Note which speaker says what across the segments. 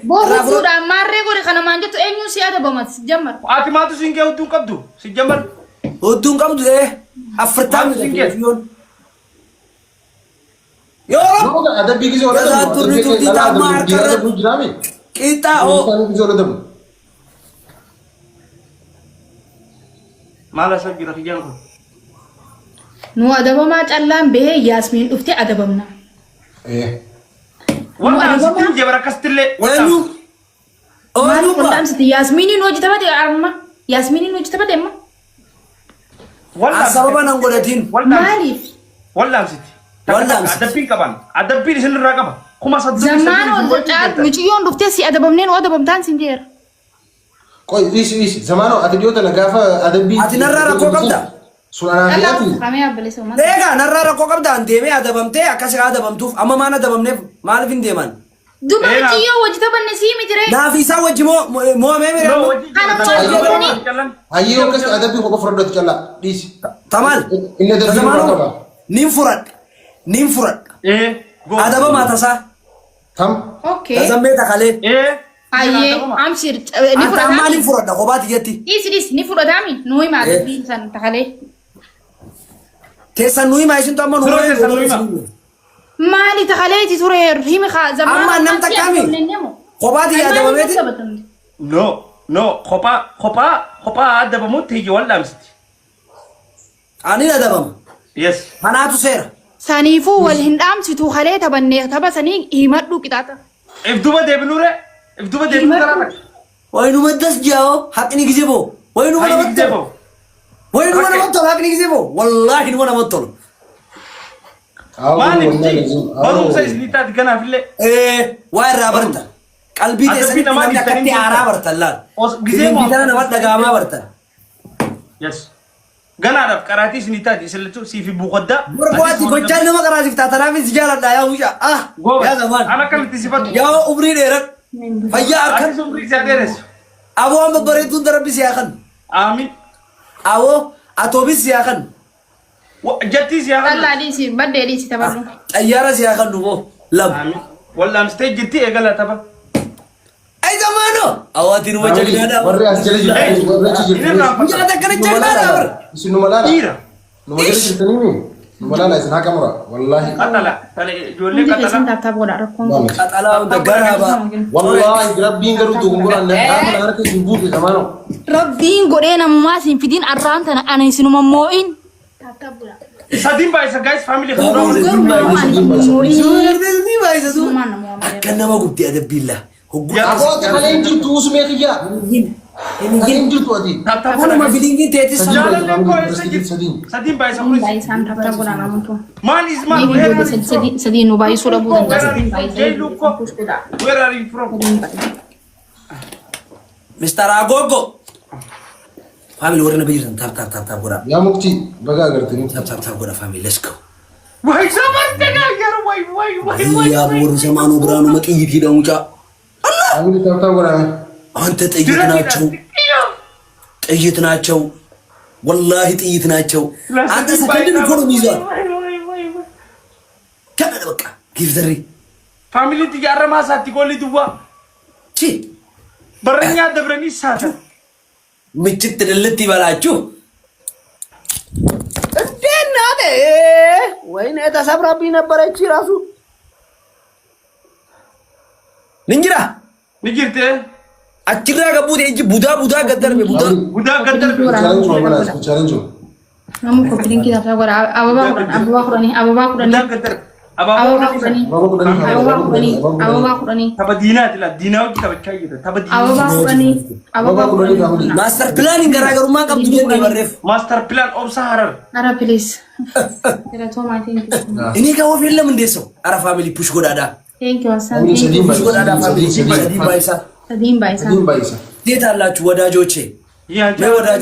Speaker 1: بورو سودا ماري غوري خنا مانجت انيو سياده بمات سجمر
Speaker 2: اتماتو سينكي ودون قبدو سجمر
Speaker 3: ودون قبض ايه افرتام يون يا رب
Speaker 4: هذا بيجي زور
Speaker 3: كذا تورني تورتي تامار كرت كيتا او
Speaker 2: مالا سجل رجالكم
Speaker 1: نو ادبا ما چلان به ياسمين دفتي ادبمنا
Speaker 4: ايه
Speaker 2: والله ستين جبر كستله
Speaker 3: وينو
Speaker 1: مالو قدام ست ياسمين نوجي تبدي ارما ياسمين نوجي تبدي اما
Speaker 2: والله
Speaker 3: سببا نغودتين
Speaker 1: مالي
Speaker 2: والله ستي
Speaker 3: والله
Speaker 2: ادبين كمان ادبين سن الرقبه كما صدق
Speaker 1: زمان وقت مجيون دفتي سي ادبمنين وادبمتان سنجير
Speaker 4: كويس ايش زمانه اتديوت لقافه ادبي
Speaker 3: اتنرر كو قبدا
Speaker 4: سورانا
Speaker 1: الله
Speaker 4: ياتي
Speaker 1: رامي ابليسو ما
Speaker 3: ديغا نرر كو قبدا انديمي ادبمتي اكاش ادبمتوف اما ما ندبمني مالفين ديمان
Speaker 1: دوبا مجيو وجي تبن نسيمي تري
Speaker 3: نافيسا وجمو مو ميمي
Speaker 1: انا
Speaker 4: ايو كس ادبي كو فرودت كلا ديس
Speaker 3: تمام
Speaker 4: ان ده
Speaker 3: زمانو نينفرد
Speaker 2: ايه
Speaker 3: ادبا ما تسا
Speaker 4: تم
Speaker 1: اوكي
Speaker 3: زميتا خالي
Speaker 2: ايه
Speaker 1: ايه امشير
Speaker 3: انت ما نينفرد خباتي جتي
Speaker 1: ديس نفرد دامي نوي ما تبين سن تخلي
Speaker 3: تسنوي ما يشنتو اما نوي
Speaker 1: مالي تخليتي سوري رحيمي زمان
Speaker 3: اما نمت كامي خباتي ادبا بيتي
Speaker 2: نو خبا ادب موت هيجي ولا مستي
Speaker 3: اني ادبا
Speaker 2: يس
Speaker 3: انا تسير
Speaker 1: سانيفو والهندام ستو خليتا بني تبا سني يمدو كتاتا
Speaker 2: افدوبا دبنوره افدوبا دبنوره
Speaker 3: وينو مدس جاو حقني جيبو وينو ما مدبو وينو ما مدبو حقني جيبو والله انو ما مدبو
Speaker 2: ما نجي بروم سايز نيتات كنا في اللي
Speaker 3: ايه وين رابرتا قلبي تسني ما كتي عرابرتا لا جيبو انا ما دغاما برتا
Speaker 2: يس غنا رف كراتيس نيتات يسلتو سي في بوقدا
Speaker 3: بربواتي بجال ما كراتي تاتا في سجاله دا يا وجا يا زمان
Speaker 2: انا كنت صفات
Speaker 3: يا عمري ديرك فيا اركن
Speaker 2: عمري زادرس
Speaker 3: ابو ام بريتون دربي يا خن
Speaker 2: امين
Speaker 3: او اتوبيس يا خن
Speaker 2: جتيس يا
Speaker 1: الله ديسي بدي ديسي تبا
Speaker 3: طياره يا خن نو لم
Speaker 2: امين والله مستي جتي اغلا تبا
Speaker 3: اي زمانو اواتين وجهنا دا
Speaker 4: وري اسجل
Speaker 3: يا تكن جنا
Speaker 4: شنو ملالا
Speaker 2: ايرا
Speaker 4: نمجل تنيمي ملالا اسنا كاميرا والله
Speaker 2: قتلا جولي قتلا
Speaker 1: سنت تابو دا ركون
Speaker 3: قتلا دغرابا
Speaker 4: والله ربي غير تغمر ان انا عارف يبوك زمانه
Speaker 1: ربين غورينا ماسين فيدين ارانتا انا سينو مموين تابو
Speaker 2: سادين بايس جايز فاميلي
Speaker 3: كنا ما قلت ادب بالله
Speaker 4: ابو تخلين جلتو اسمي خيا خلين جلتو ادي
Speaker 3: انا ما فيدين تيتي
Speaker 2: سادين بايس
Speaker 1: بايسان تابو دا نامتو
Speaker 2: مان از مان
Speaker 1: سدين بايسو دا بودن سدين
Speaker 2: where are you from
Speaker 3: مستر اغوغو فاميلي ورنا بيجن تاب غورا
Speaker 4: يا مكتي بقى قرتني
Speaker 3: تاب غورا فاميلي ليتس جو
Speaker 2: واي سمعتنا يا واي
Speaker 3: يا بور زمانو برانو مقيت يدونجا
Speaker 4: فاميلي تاب غورا
Speaker 3: አንተ ጥይት ናቸው والله ጥይት ናቸው አንተ ሰከንድ እኮ ነው የሚይዟት ከበደ በቃ ጊፍተሪ
Speaker 2: ፋሚሊ ትያረማ ሳትቆሊ ድዋ
Speaker 3: ቺ
Speaker 2: በረኛ ደብረኒ ሳተ
Speaker 3: ምችት ድልት ይበላችሁ እንደናለ ወይኔ ተሰብራብኝ ነበረች ራሱ ንጅርተ አችራ ገቡት እንጂ ቡዳ ገደር ቡዳ ገደር
Speaker 4: ቻሌንጅ
Speaker 1: نمو كبرين كده فاقول أبوا قرني
Speaker 2: تبدينات لا ديناو تبكاي
Speaker 3: ماستر بلان غراغرو ما قبض جن يبرف
Speaker 2: ماستر بلان اوف سهرر
Speaker 1: ارا بليز كده تو ما تينك
Speaker 3: اني كاو فيلم اندي سو ارا فاميلي بوش غدادا
Speaker 1: ثانك يو سان
Speaker 3: بوش غدادا فاميلي سدين بايسا ديت አላችሁ ወዳጆቼ
Speaker 2: يا جماعه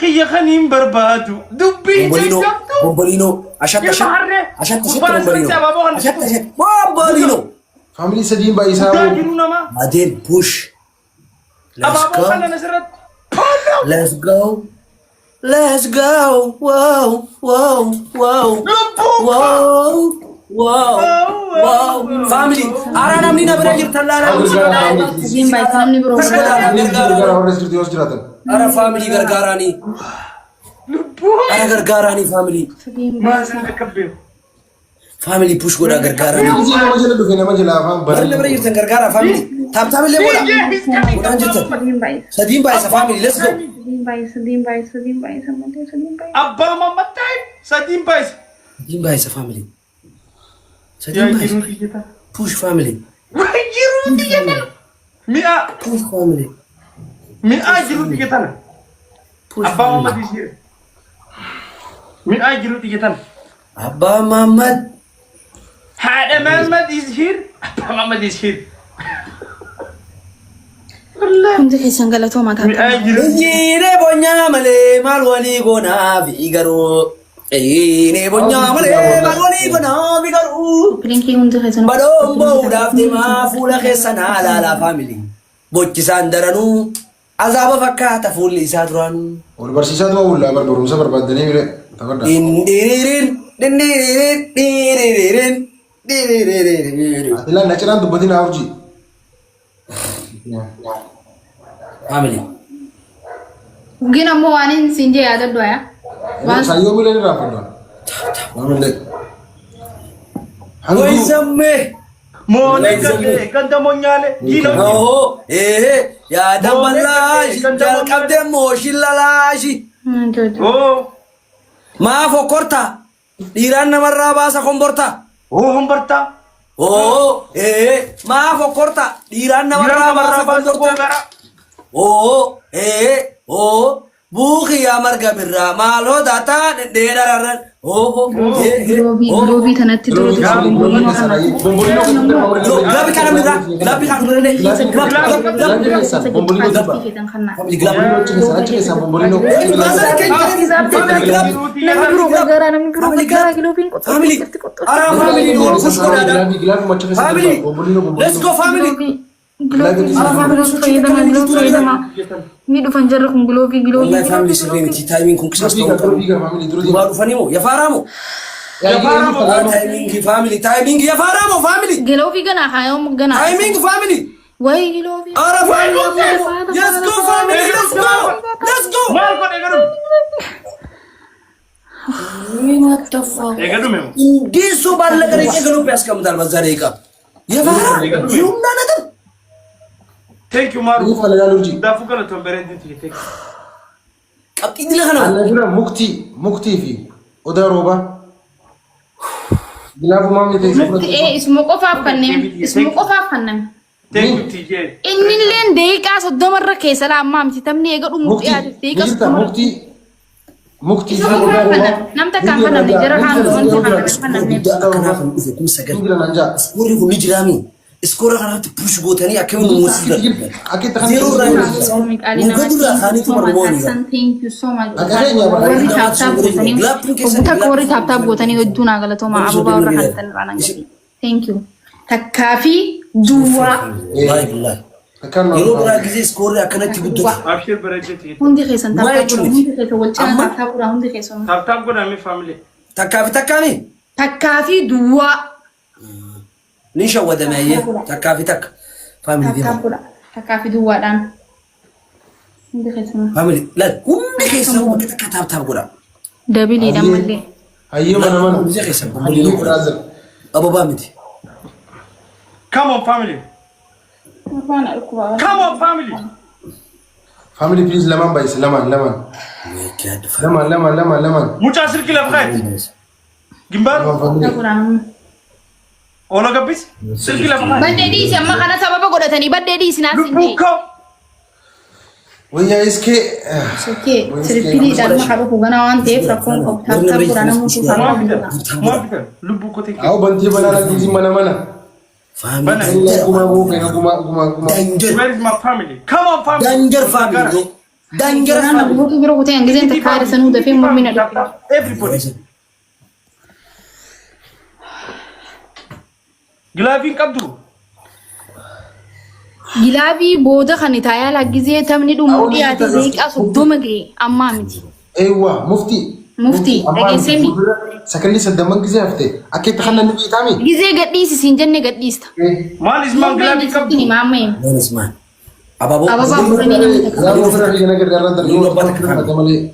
Speaker 2: كي خنيم بربادو دبي
Speaker 3: بومبولينو عشان بومبولينو
Speaker 4: فاميلي سدين بايسا
Speaker 3: بعدين بوش let's go wow واو فاميلي أرانا مني نبرة جرتلا
Speaker 1: Sabihin ba family bro?
Speaker 3: أرا فاميلي غرغاراني أرا غرغاراني فاميلي
Speaker 1: Sabihin ba?
Speaker 2: ما زلت كبير
Speaker 3: فاميلي بوش غدا غرغاراني برا نبرة جرتن غرغارا فاميلي تاب اللي بولا غدا جرتن
Speaker 1: Sabihin ba?
Speaker 3: سدين بايس فاميلي let's go
Speaker 1: Sabihin ba? Sabihin ba?
Speaker 2: أبا ماما تايم سدين بايس
Speaker 3: سدين بايس فاميلي
Speaker 2: يا
Speaker 3: سدين بايس
Speaker 2: جيرو تيجي
Speaker 3: بوش فاميلي
Speaker 2: جيرو تيجي مئة
Speaker 3: بوش فاميلي
Speaker 2: جيرو تيجي
Speaker 3: بوش
Speaker 2: أبا ماما
Speaker 3: فاميلي
Speaker 2: تيجي 100 جيرو تيجي
Speaker 3: أبا محمد
Speaker 2: هذا محمد is here أبا محمد is here
Speaker 1: Hundi keessan galatoomaa taata.
Speaker 2: 100 جيرو
Speaker 3: Ine bonya male malwani gona vigaro. Ine bonya male malwani gona vigaro.
Speaker 1: Linkii hundi keessan.
Speaker 3: Badombo udafte ma fula khesana la la family. Bochi sandaranu azaba fakata fulli sadran.
Speaker 4: والبرسيسات ما ولا بربروسا بربادني مره تقدر
Speaker 3: Indirin dindirin diririn diririn.
Speaker 4: لا نشران دبدين أورجي
Speaker 3: Family.
Speaker 1: Gin ammoo waan hin siin jee yaadadhu yaa. Waan
Speaker 4: سايو بيلي رافضنا عمل
Speaker 3: Koi samme.
Speaker 2: موني كنت مونيالي جيلو
Speaker 3: Oh, ya damalashi jal kabde moshilalashi.
Speaker 2: أوه
Speaker 3: Ma fokorta. Diran namarra basa komborta.
Speaker 2: أوه هم برتا
Speaker 3: Oh, ma fokorta. Diran namarra basa komborta. Oh, buki ya marga birra malo data deraran. Oh,
Speaker 1: Giloobii kanatti turu
Speaker 3: Glabi kana mira, glabi kana mira ne. Family, ara family no kuskoda da. Family, let's go family.
Speaker 1: Ni dhufan jarri kun giloobii
Speaker 3: Wallahi family sirri miti timing kun kisas to. Ma dhufani mo ya faramo. Timing ya faramo family.
Speaker 1: Giloobii ganaa haayom ganaa.
Speaker 3: Timing family.
Speaker 1: Wayi giloobii.
Speaker 3: Ara family. Let's go family. Let's go. Let's go.
Speaker 2: مال كون إيجادو
Speaker 1: What the fuck?
Speaker 2: إيجادو ميمو
Speaker 3: Disu balla kare ke galo pes kam dal bazare ka. Ya fara. Yumna na dar.
Speaker 2: thank you مارو
Speaker 4: كيف على أورجي
Speaker 2: دا فوكلا تومبرين تيجي thank you
Speaker 3: Kapti dile kana.
Speaker 4: أنا كنا مكتي في وده روبا جلاب مامي تيجي
Speaker 1: Isuma qofaaf kanneen.
Speaker 2: thank you TJ
Speaker 1: Inni illee deeqaa soddomarra keessa laammaa miti tamni eega dhumu dhiyaate deeqaa soddomarra.
Speaker 4: مكتي
Speaker 1: Isuma qofaaf kanneen. Namta kan kanneen jara kaan wanti kanneen.
Speaker 3: Kana kan dhufe kun sagal.
Speaker 4: نجلا نجا
Speaker 3: Iskoorri kun ni jirami. Iskoorra kanatti push gootanii akkamiin muusiidha.
Speaker 4: أكيد
Speaker 3: Zero
Speaker 4: تخلي
Speaker 3: run. Mugadura kaanitu marmooni.
Speaker 1: Thank you so much.
Speaker 4: Akakanya,
Speaker 1: Warri taaptaap gootanii.
Speaker 3: Glaapin keessa
Speaker 1: Takka warri taaptaap gootanii hedduu naa galatoomaa ababaa warra kanatti irraa nan gadi. Thank you. Takkaa fi duwwaa.
Speaker 3: Wallahi billahi.
Speaker 4: كان
Speaker 3: Yeroo biraa gisee iskoorri akkanatti guddata.
Speaker 2: أبشر برجة تيجي
Speaker 1: Hundi keessan taaptaap
Speaker 3: Waa'ee
Speaker 1: godha. Hundi keessan wal cina taaptaap godha. Hundi keessan.
Speaker 2: تاب تاب كون أمي family
Speaker 3: Takkaa fi takkaami.
Speaker 1: Takkaa fi duwwaa.
Speaker 3: Ni shawwadamaayee. Takkaa fi takka. Family
Speaker 1: Taaptaap
Speaker 3: deema.
Speaker 1: godha. Takkaa fi duwwaadhaan. Hundi keessan.
Speaker 3: Family laal hundi keessan bakka takka taaptaap godha.
Speaker 1: Dabiliidhaan mallee.
Speaker 4: هيا من
Speaker 3: Hundi keessan bomboliin godha. Ababaa miti.
Speaker 2: come on family
Speaker 1: Afaan alkuubaa.
Speaker 2: come on family
Speaker 4: فاميلي بليز لمان بايس لمان لمان
Speaker 2: mucha sirki la fkhayt gimbal
Speaker 4: فاميلي
Speaker 2: ola gabbis sirki la fkhayt
Speaker 1: Baddee dhiisi amma kana sababa godhatanii baddee dhiisi naaf hin ta'e.
Speaker 2: lubbuko
Speaker 4: ويا اسكي
Speaker 1: Sokkee sirpiliidhaan maka dhufu ganaa waan ta'eef rakkoon qabu taaptaap godha namoota faamaa hundudha.
Speaker 2: muafitan lubbuko take
Speaker 4: او بنتي بنانا ديزي منا
Speaker 3: Family.
Speaker 4: كما هو كما
Speaker 3: Danger.
Speaker 2: where is my family come on family
Speaker 3: Danger family. Danger
Speaker 1: Garaan
Speaker 3: family.
Speaker 1: buutu bira kutee hangizeen takka haadha sanuu dafee mormina dhufe.
Speaker 2: everybody gilaafin qabdu
Speaker 1: Gilaabii booda kan taayaa laggizee tamni dhumuu dhiyaate deeqaa soddoma ga'e ammaa miti.
Speaker 4: ايوه مفتي
Speaker 1: مفتي أجي سمي
Speaker 4: سكلي سدمان جزء هفته أكيد تخلنا نبي تامي
Speaker 1: جزء قديس سنجنة قديستا
Speaker 2: ما اسمه جلابي كم
Speaker 1: ini mama
Speaker 3: Mana isma? Ababo.
Speaker 1: Ababo ini nama kita
Speaker 4: لا مو فرق لنا كده قررنا تقول هذا مالي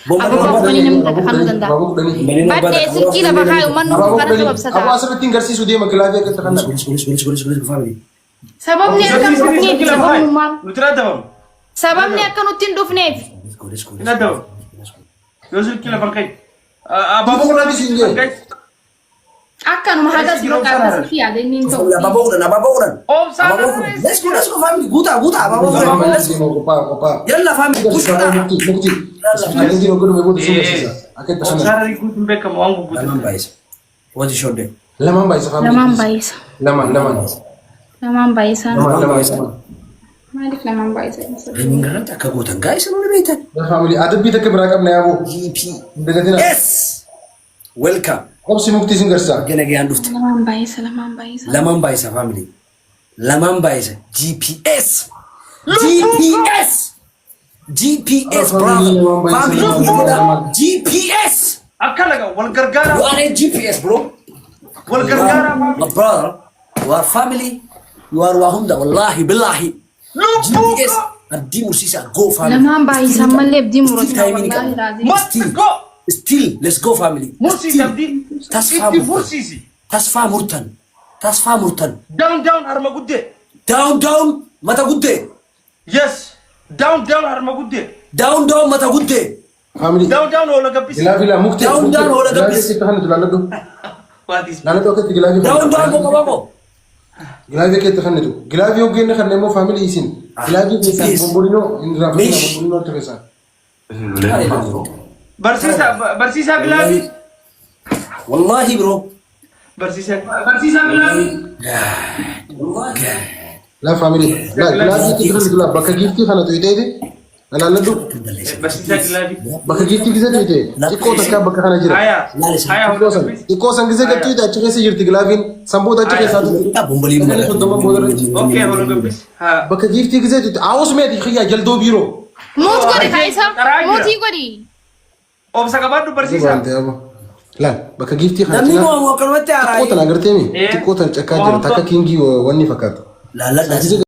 Speaker 1: Ababo ini nama kita kamu tanda
Speaker 4: بابو دني
Speaker 1: بعد esir kita bakal umanu karena sebab
Speaker 4: أبو
Speaker 1: sata
Speaker 4: أصلا tinggal sih sudah magelar dia kita kena
Speaker 3: Kulis family.
Speaker 1: sababnya akan putih sabab umam
Speaker 2: نترى دبم
Speaker 1: sababnya akan utin dufnef
Speaker 3: Kulis.
Speaker 2: هنا دبم يوصل كلا بنكاي أبا
Speaker 4: Itu
Speaker 2: بكرة
Speaker 4: berarti
Speaker 2: بيجي
Speaker 4: singgah.
Speaker 2: بنكاي
Speaker 1: akan mahal sebab kata sih ada ini tuh
Speaker 3: Ababo uran.
Speaker 2: أوف سامر
Speaker 3: Let's go family. Guta Ababo uran. Let's go.
Speaker 4: Kopa
Speaker 3: Yalla family. Guta.
Speaker 4: mukti ada dia orang mau buat semua sisa akhir
Speaker 2: أوف
Speaker 4: kesana
Speaker 2: سامر يقول تبقى كم وانغو بوت
Speaker 3: Lamam bais. What is your day?
Speaker 4: lamang baik family
Speaker 1: lamam baisa
Speaker 4: lamang
Speaker 1: lamam baisa
Speaker 3: Lamam.
Speaker 1: malik lamam baisa
Speaker 3: Ini ngaran tak kagutan guys. Ano na baitan?
Speaker 4: dan family ada kita keberagam na yabo
Speaker 3: GP.
Speaker 4: beda dina
Speaker 3: Yes. Welcome.
Speaker 4: kau si mukti singgah sa
Speaker 3: Gana gyan duft.
Speaker 1: lamam baisa
Speaker 3: Lamam baisa family. Lamam baisa. GPS. GPS. GPS brother. Family. GPS.
Speaker 2: أكلك والجرجارة
Speaker 3: You are a GPS bro.
Speaker 2: والجرجارة
Speaker 3: My brother. You are family. You are wahumda. Wallahi billahi. GPS. Adi mursisa go family.
Speaker 1: lamam baisa malib di murut
Speaker 3: Timing
Speaker 1: wallahi
Speaker 3: ka.
Speaker 1: lazim
Speaker 2: ماست جو
Speaker 3: Still, let's go family.
Speaker 2: مرسي تبدي
Speaker 3: تصفى
Speaker 2: إنتي فرسيسي
Speaker 3: Tasfa murtan. Tasfa murtan.
Speaker 2: داون داون هرمجودة
Speaker 3: Down mata gudde.
Speaker 2: يس داون داون هرمجودة
Speaker 3: Down mata gudde.
Speaker 4: family
Speaker 2: داون داون ولا قبيس
Speaker 4: gilavi la mukti
Speaker 3: Down, wala gabis.
Speaker 4: kita kan tulala do
Speaker 2: واديس
Speaker 4: lala do kita gilavi
Speaker 3: Down bako.
Speaker 4: gilavi kita kan itu gilavi yang gini kan nemo family isin gilavi kita
Speaker 3: yes.
Speaker 4: bombolino indra
Speaker 3: Mish.
Speaker 4: bombolino teresa
Speaker 2: برسيسا برسيسا بلادي
Speaker 3: Wallahi bro.
Speaker 2: برسيسا بلادي
Speaker 4: la family la gilavi kita kan gila baka gifti kan itu ide ana ladu
Speaker 2: برسيسا بلادي
Speaker 4: baka gifti kita itu iko taka baka kan jira
Speaker 2: هيا هيا هو
Speaker 4: ikosan ikosan gize ga tuida chike se yirti gilavin sambo da chike sa
Speaker 3: Kita bombali mo.
Speaker 2: اوكي هو قبيس ها
Speaker 4: baka gifti gize awus me di khiya jaldo biro
Speaker 1: mut ko di kaisa muti ko di
Speaker 2: اوف سكابادو برسيسا
Speaker 4: Bante abo. Lan, bakka giftii kana
Speaker 3: Namni
Speaker 4: cina.
Speaker 3: mo kan wate
Speaker 4: Xiqqoo
Speaker 3: arai.
Speaker 4: tan agartee mi?
Speaker 2: Eh.
Speaker 4: Xiqqoo tan cakkaa jira. Takka kingii wanni fakkaata.
Speaker 3: La